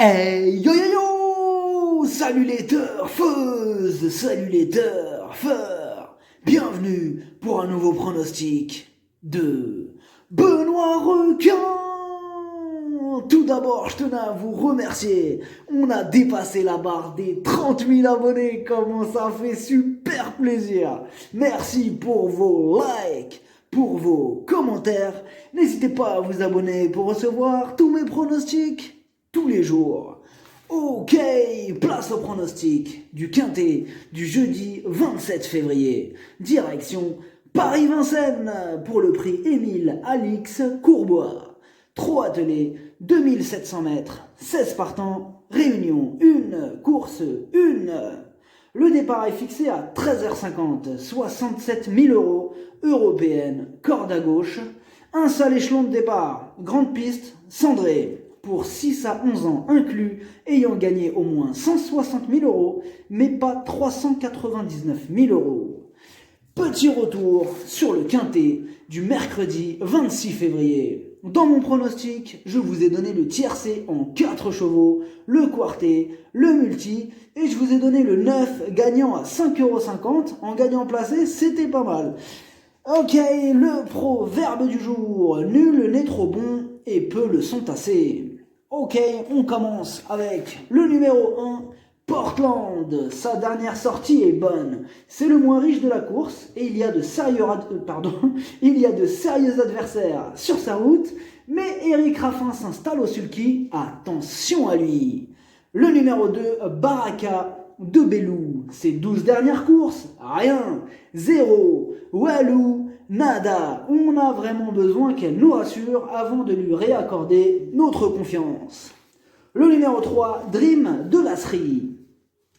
Hey yo yo yo! Salut les turfeuses! Salut les turfeurs! Bienvenue pour un nouveau pronostic de Benoît Requin! Tout d'abord, je tenais à vous remercier. On a dépassé la barre des 30 000 abonnés, comment ça fait super plaisir! Merci pour vos likes! Pour vos commentaires, n'hésitez pas à vous abonner pour recevoir tous mes pronostics tous les jours. Ok, place au pronostic du Quintet du jeudi 27 février. Direction Paris-Vincennes pour le prix Émile Alix Courbois. 3 attelés, 2700 mètres, 16 partants, réunion 1, course 1. Le départ est fixé à 13h50, 67 000 €, européenne, corde à gauche. Un seul échelon de départ, grande piste, cendrée, pour 6 à 11 ans inclus, ayant gagné au moins 160 000 €, mais pas 399 000 €. Petit retour sur le Quintet du mercredi 26 février. Dans mon pronostic, je vous ai donné le tiercé en 4 chevaux, le quartet, le multi, et je vous ai donné le 9 gagnant à 5,50 € en gagnant placé, c'était pas mal. Ok, le proverbe du jour, nul n'est trop bon et peu le sont assez. Ok, on commence avec le numéro 1, Portland. Sa dernière sortie est bonne. C'est le moins riche de la course et il y a de sérieux adversaires sur sa route, mais Eric Raffin s'installe au sulky. Attention à lui. Le numéro 2, Baraka de Belou. Ses 12 dernières courses, rien, 0, walou, nada. On a vraiment besoin qu'elle nous rassure avant de lui réaccorder notre confiance. Le numéro 3, Dream de Lasserie.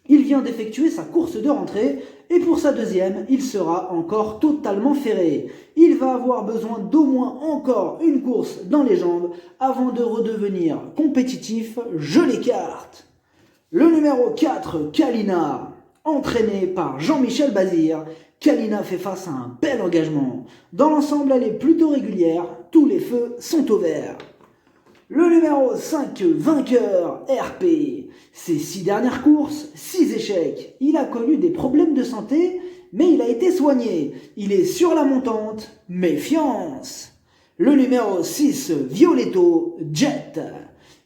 Il vient d'effectuer sa course de rentrée et pour sa deuxième, il sera encore totalement ferré. Il va avoir besoin d'au moins encore une course dans les jambes avant de redevenir compétitif, je l'écarte. Le numéro 4, Kalina. Entraîné par Jean-Michel Bazir, Kalina fait face à un bel engagement. Dans l'ensemble, elle est plutôt régulière, tous les feux sont au vert. Le numéro 5, vainqueur, RP. Ses 6 dernières courses, 6 échecs. Il a connu des problèmes de santé, mais il a été soigné. Il est sur la montante, méfiance. Le numéro 6, Violetto, Jet.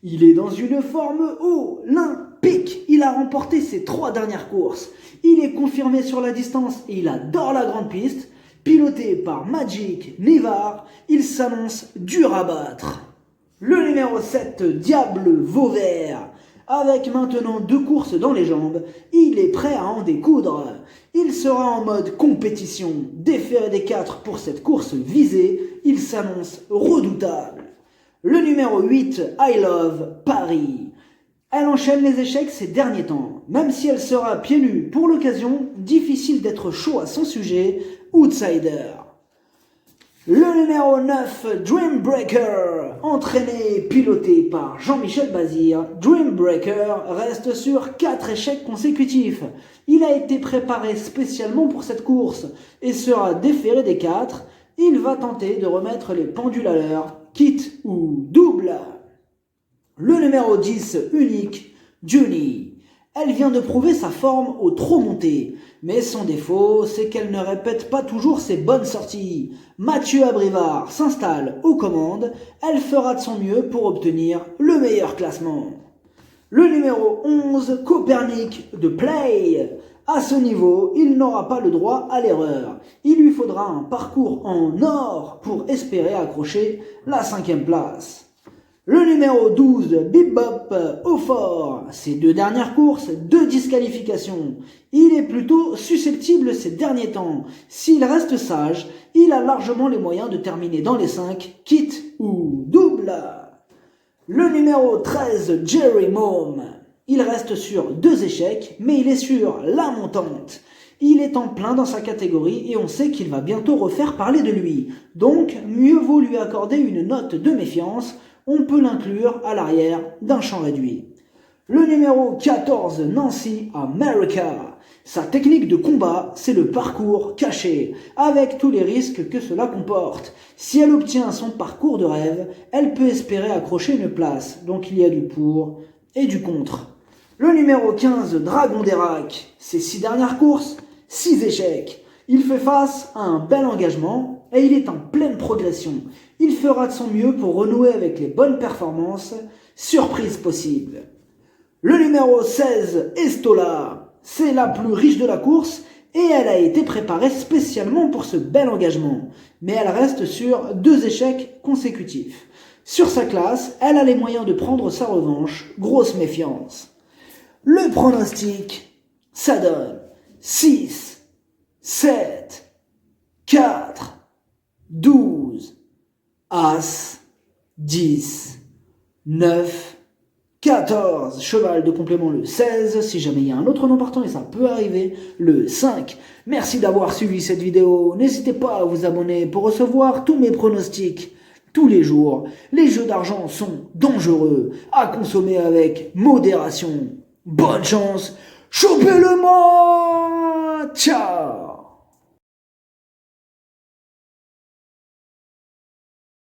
Il est dans une forme olympique. Il a remporté ses 3 dernières courses. Il est confirmé sur la distance et il adore la grande piste. Piloté par Magic Nivar, il s'annonce dur à battre. Le numéro 7, Diable Vauvert. Avec maintenant 2 courses dans les jambes, il est prêt à en découdre. Il sera en mode compétition. Déféré des 4 pour cette course visée, il s'annonce redoutable. Le numéro 8, I Love Paris. Elle enchaîne les échecs ces derniers temps. Même si elle sera pieds nus pour l'occasion, difficile d'être chaud à son sujet, outsider. Le numéro 9, Dreambreaker. Entraîné et piloté par Jean-Michel Bazir, Dreambreaker reste sur 4 échecs consécutifs. Il a été préparé spécialement pour cette course et sera déféré des 4. Il va tenter de remettre les pendules à l'heure, quitte ou double. Le numéro 10, unique, Junie. Elle vient de prouver sa forme au trot monté. Mais son défaut, c'est qu'elle ne répète pas toujours ses bonnes sorties. Mathieu Abrivard s'installe aux commandes. Elle fera de son mieux pour obtenir le meilleur classement. Le numéro 11, Copernic de Play. À ce niveau, il n'aura pas le droit à l'erreur. Il lui faudra un parcours en or pour espérer accrocher la 5e place. Le numéro 12, Bebop au fort. Ses 2 dernières courses, 2 disqualifications. Il est plutôt susceptible ces derniers temps. S'il reste sage, il a largement les moyens de terminer dans les 5, quitte ou double. Le numéro 13, Jerry Mom. Il reste sur 2 échecs, mais il est sur la montante. Il est en plein dans sa catégorie et on sait qu'il va bientôt refaire parler de lui. Donc, mieux vaut lui accorder une note de méfiance. On peut l'inclure à l'arrière d'un champ réduit. Le numéro 14, Nancy America. Sa technique de combat, c'est le parcours caché, avec tous les risques que cela comporte. Si elle obtient son parcours de rêve, elle peut espérer accrocher une place, donc il y a du pour et du contre. Le numéro 15, Dragon d'Erac, ses 6 dernières courses, 6 échecs. Il fait face à un bel engagement et il est en pleine progression. Il fera de son mieux pour renouer avec les bonnes performances, surprise possible. Le numéro 16, Estola, c'est la plus riche de la course et elle a été préparée spécialement pour ce bel engagement. Mais elle reste sur 2 échecs consécutifs. Sur sa classe, elle a les moyens de prendre sa revanche, grosse méfiance. Le pronostic, ça donne 6, 7, 4, 12, As, 10, 9, 14, cheval de complément le 16, si jamais il y a un autre nom partant et ça peut arriver, le 5. Merci d'avoir suivi cette vidéo, n'hésitez pas à vous abonner pour recevoir tous mes pronostics tous les jours. Les jeux d'argent sont dangereux, à consommer avec modération. Bonne chance, chopez-le-moi, ciao.